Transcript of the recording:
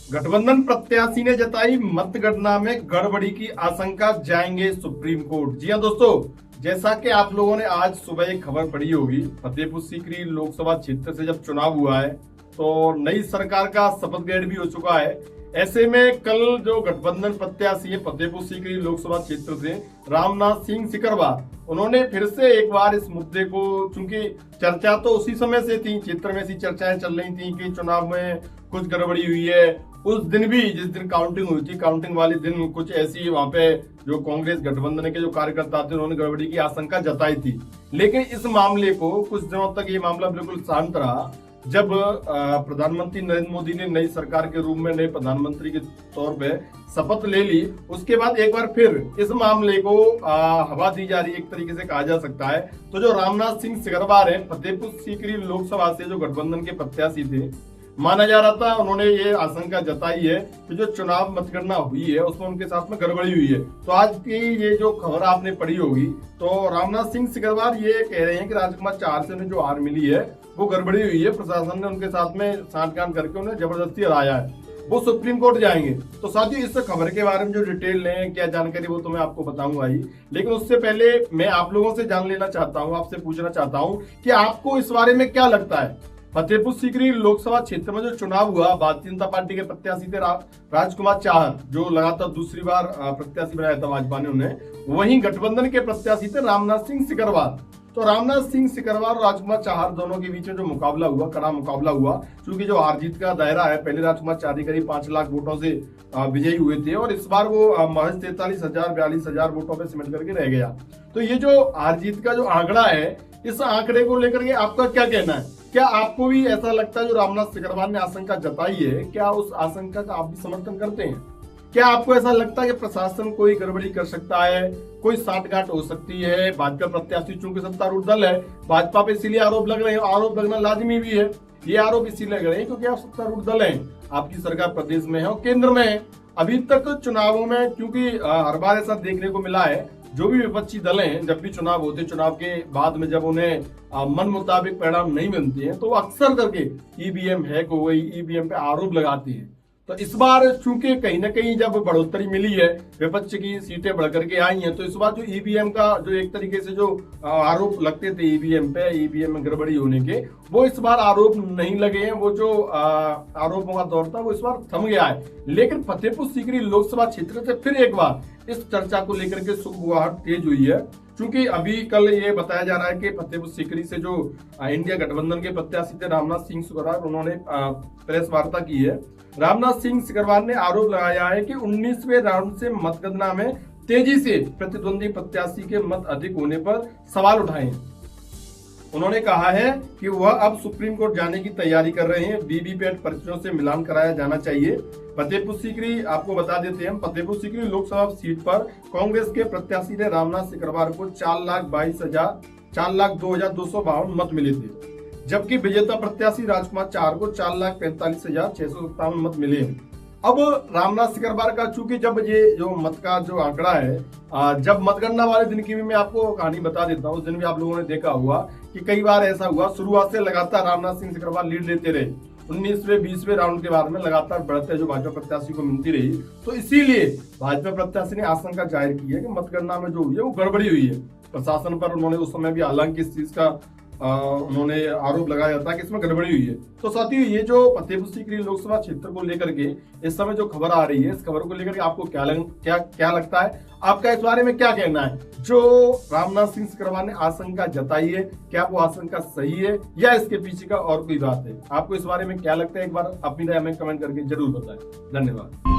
गठबंधन प्रत्याशी ने जताई मतगणना में गड़बड़ी की आशंका, जाएंगे सुप्रीम कोर्ट। जी हां दोस्तों, जैसा कि आप लोगों ने आज सुबह एक खबर पढ़ी होगी, फतेहपुर सीकरी लोकसभा क्षेत्र से जब चुनाव हुआ है तो नई सरकार का शपथ ग्रहण भी हो चुका है। ऐसे में कल जो गठबंधन प्रत्याशी है फतेहपुर सीकरी लोकसभा क्षेत्र से रामनाथ सिंह सिकरवार, उन्होंने फिर से एक बार इस मुद्दे को, चूंकि चर्चा तो उसी समय से थी, क्षेत्र में ऐसी चर्चाएं चल रही थी कि चुनाव में कुछ गड़बड़ी हुई है। उस दिन भी जिस दिन काउंटिंग हुई थी, काउंटिंग वाले दिन कुछ ऐसी वहां पे जो कांग्रेस गठबंधन के जो कार्यकर्ता थे उन्होंने गड़बड़ी की आशंका जताई थी। लेकिन इस मामले को कुछ दिनों तक ये मामला बिल्कुल शांत रहा। जब प्रधानमंत्री नरेंद्र मोदी ने नई सरकार के रूप में नए प्रधानमंत्री के तौर पे शपथ ले ली, उसके बाद एक बार फिर इस मामले को हवा दी जा रही है, एक तरीके से कहा जा सकता है। तो जो रामनाथ सिंह सिकरवार है, फतेहपुर सीकरी लोकसभा से जो गठबंधन के प्रत्याशी थे, माना जा रहा था, उन्होंने ये आशंका जताई है कि जो चुनाव मतगणना हुई है उसमें उनके साथ में गड़बड़ी हुई है। तो आज की ये जो खबर आपने पढ़ी होगी, तो रामनाथ सिंह सिकरवार ये कह रहे हैं कि राजकुमार चार से उन्हें जो हार मिली है वो गड़बड़ी हुई है, प्रशासन ने उनके साथ में सांठगांठ करके उन्हें जबरदस्ती हराया है, वो सुप्रीम कोर्ट जाएंगे। तो साथियों, इस खबर के बारे में जो डिटेल लें, क्या जानकारी, वो तो मैं आपको बताऊंगा ही। लेकिन उससे पहले मैं आप लोगों से जान लेना चाहता हूं, आपसे पूछना चाहता हूं कि आपको इस बारे में क्या लगता है। फतेहपुर सीकरी लोकसभा क्षेत्र में जो चुनाव हुआ, भारतीय जनता पार्टी के प्रत्याशी थे राजकुमार चाहर, जो लगातार दूसरी बार प्रत्याशी बनाया था भाजपा ने उन्हें। वहीं गठबंधन के प्रत्याशी थे रामनाथ सिंह सिकरवार। तो रामनाथ सिंह सिकरवार और राजकुमार चाहर दोनों के बीच में जो मुकाबला हुआ, कड़ा मुकाबला हुआ, क्योंकि जो हार जीत का दायरा है, पहले राजकुमार चाहर करीब 5 लाख वोटों से विजयी हुए थे और इस बार वो महज 43,000-42,000 वोटों पे सिमट करके रह गया। तो ये जो हार जीत का जो आंकड़ा है, इस आंकड़े को लेकर के आपका क्या कहना है? क्या आपको भी ऐसा लगता है जो रामनाथ सिकरवार ने आशंका जताई है, क्या उस आशंका का आप भी समर्थन करते हैं? क्या आपको ऐसा लगता है कि प्रशासन कोई गड़बड़ी कर सकता है, कोई साठगांठ हो सकती है? भाजपा प्रत्याशी चूंकि सत्तारूढ़ दल है, भाजपा पे इसीलिए आरोप लग रहे हैं, आरोप लगना लाजमी भी है। ये आरोप इसीलिए लग रहे हैं क्योंकि आप सत्तारूढ़ दल हैं, आपकी सरकार प्रदेश में है और केंद्र में है। अभी तक चुनावों में, क्योंकि हर बार ऐसा देखने को मिला है, जो भी विपक्षी दल हैं, जब भी चुनाव होते, चुनाव के बाद में जब उन्हें मन मुताबिक परिणाम नहीं मिलते हैं तो अक्सर करके ईवीएम हैक हो गई, ईवीएम पे आरोप लगाती है। तो इस बार चूंकि कहीं ना कहीं जब बढ़ोतरी मिली है, विपक्ष की सीटें बढ़ करके आई हैं, तो इस बार जो ईवीएम का जो एक तरीके से जो आरोप लगते थे ईवीएम पे, ईवीएम में गड़बड़ी होने के, वो इस बार आरोप नहीं लगे हैं। वो जो आरोपों का दौर था वो इस बार थम गया है। लेकिन फतेहपुर सीकरी लोकसभा क्षेत्र से फिर एक बार इस चर्चा को लेकर के सुगबुगाहट तेज हुई है, क्योंकि अभी कल ये बताया जा रहा है कि फतेहपुर सीकरी से जो इंडिया गठबंधन के प्रत्याशी थे रामनाथ सिंह सिकरवार, उन्होंने प्रेस वार्ता की है। रामनाथ सिंह सिकरवार ने आरोप लगाया है कि 19वें राउंड से मतगणना में तेजी से प्रतिद्वंदी प्रत्याशी के मत अधिक होने पर सवाल उठाए। उन्होंने कहा है कि वह अब सुप्रीम कोर्ट जाने की तैयारी कर रहे हैं, वीवीपैट पर्चियों से मिलान कराया जाना चाहिए। फतेहपुर सीकरी, आपको बता देते हैं, फतेहपुर सीकरी लोकसभा सीट पर कांग्रेस के प्रत्याशी ने रामनाथ सिकरवार को 4,02,252 मत मिले थे, जबकि विजेता प्रत्याशी राजकुमार चाहर को 4,45,657 मत मिले। अब रामनाथ सिकरवार का, चूंकि जब ये जो मत का जो आंकड़ा है, जब मतगणना वाले दिन की भी मैं आपको कहानी बता देता हूँ, उस दिन भी आप लोगों ने देखा हुआ कि कई बार ऐसा हुआ, शुरुआत से लगातार रामनाथ सिंह सिकरवार लीड लेते रहे, 19वें 20वें राउंड के बाद में लगातार बढ़ते जो भाजपा प्रत्याशी को मिलती रही। तो इसीलिए भाजपा प्रत्याशी ने आशंका जाहिर की है कि मतगणना में जो हुई है वो गड़बड़ी हुई है। प्रशासन पर उन्होंने उस समय भी हालांकि इस चीज का उन्होंने आरोप लगाया था कि इसमें गड़बड़ी हुई है। तो साथियों, ये जो फतेहपुर सीकरी लोकसभा क्षेत्र को लेकर के इस समय जो खबर आ रही है, इस खबर को लेकर के आपको क्या लगता है? आपका इस बारे में क्या कहना है? जो रामनाथ सिंह सिकरवार ने आशंका जताई है, क्या वो आशंका सही है या इसके पीछे का और कोई बात है? आपको इस बारे में क्या लगता है? एक बार अपनी राय में कमेंट करके जरूर बताएं। धन्यवाद।